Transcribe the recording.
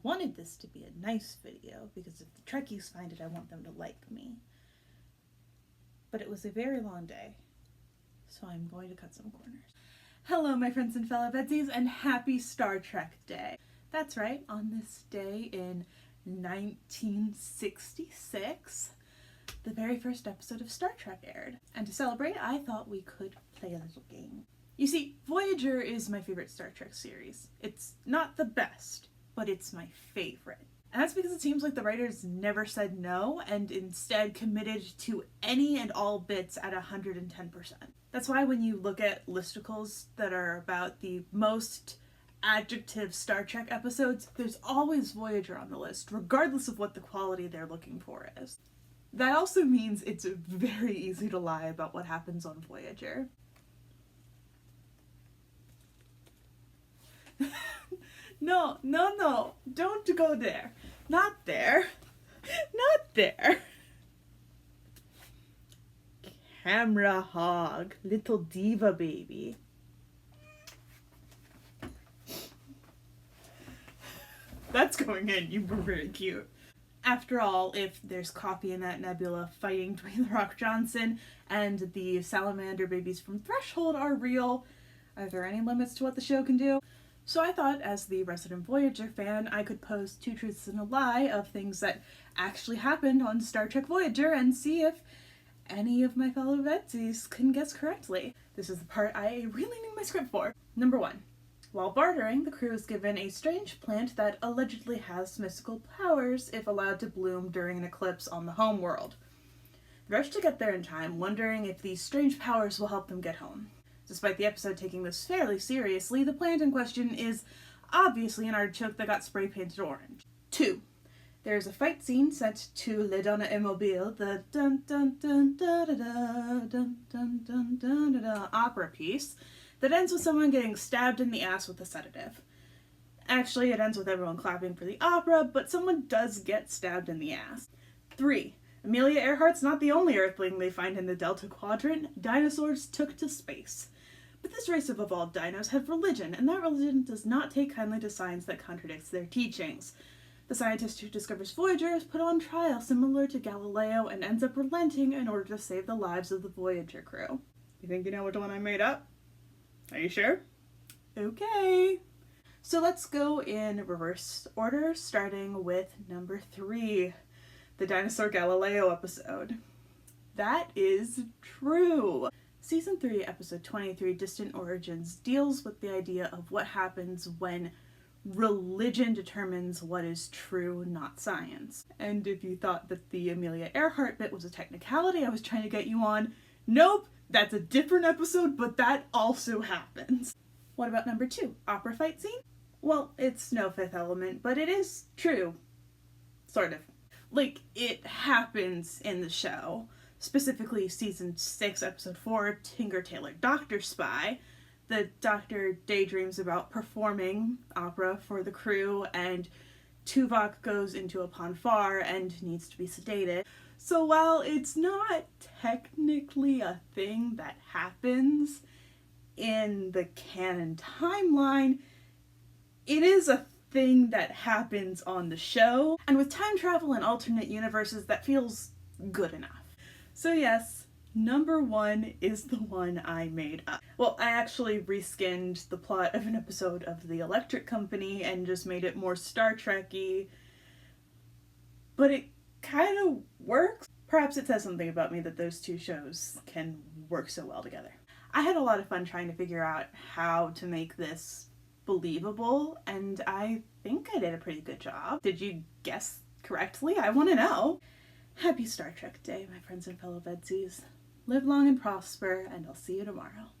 wanted this to be a nice video, because if the Trekkies find it, I want them to like me. But it was a very long day, so I'm going to cut some corners. Hello, my friends and fellow VEDSies, and happy Star Trek Day. That's right, on this day in 1966, the very first episode of Star Trek aired. And to celebrate, I thought we could play a little game. You see, Voyager is my favorite Star Trek series. It's not the best, but it's my favorite. And that's because it seems like the writers never said no and instead committed to any and all bits at 110%. That's why when you look at listicles that are about the most adjective Star Trek episodes, there's always Voyager on the list, regardless of what the quality they're looking for is. That also means it's very easy to lie about what happens on Voyager. No, don't go there. Not there. Not there. Camera hog, little diva baby. That's going in, you were very cute. After all, if there's coffee in that nebula fighting Dwayne "The Rock" Johnson and the salamander babies from Threshold are real, are there any limits to what the show can do? So I thought, as the resident Voyager fan, I could pose two truths and a lie of things that actually happened on Star Trek Voyager and see if any of my fellow VEDSies can guess correctly. This is the part I really need my script for. Number 1. While bartering, the crew is given a strange plant that allegedly has mystical powers if allowed to bloom during an eclipse on the home world. They rush to get there in time, wondering if these strange powers will help them get home. Despite the episode taking this fairly seriously, the plant in question is obviously an artichoke that got spray painted orange. 2. There is a fight scene set to Le Donna Immobile, the dun dun dun da da da dun dun dun dun da da opera piece, that ends with someone getting stabbed in the ass with a sedative. Actually, it ends with everyone clapping for the opera, but someone does get stabbed in the ass. 3. Amelia Earhart's not the only Earthling they find in the Delta Quadrant. Dinosaurs took to space. But this race of evolved dinos have religion, and that religion does not take kindly to science that contradicts their teachings. The scientist who discovers Voyager is put on trial similar to Galileo and ends up relenting in order to save the lives of the Voyager crew. You think you know which one I made up? Are you sure? Okay. So let's go in reverse order, starting with number 3, the Dinosaur Galileo episode. That is true. Season 3, episode 23, Distant Origins, deals with the idea of what happens when religion determines what is true, not science. And if you thought that the Amelia Earhart bit was a technicality I was trying to get you on, nope, that's a different episode, but that also happens. What about number 2, opera fight scene? Well, it's no Fifth Element, but it is true. Sort of. Like, it happens in the show. Specifically, season 6, episode 4, Tinker Tailor Doctor Spy. The doctor daydreams about performing opera for the crew, and Tuvok goes into a ponfar and needs to be sedated. So while it's not technically a thing that happens in the canon timeline, it is a thing that happens on the show. And with time travel and alternate universes, that feels good enough. So yes, number 1 is the one I made up. Well, I actually reskinned the plot of an episode of The Electric Company and just made it more Star Trek-y, but it kind of works. Perhaps it says something about me that those two shows can work so well together. I had a lot of fun trying to figure out how to make this believable, and I think I did a pretty good job. Did you guess correctly? I want to know. Happy Star Trek Day, my friends and fellow VEDSies. Live long and prosper, and I'll see you tomorrow.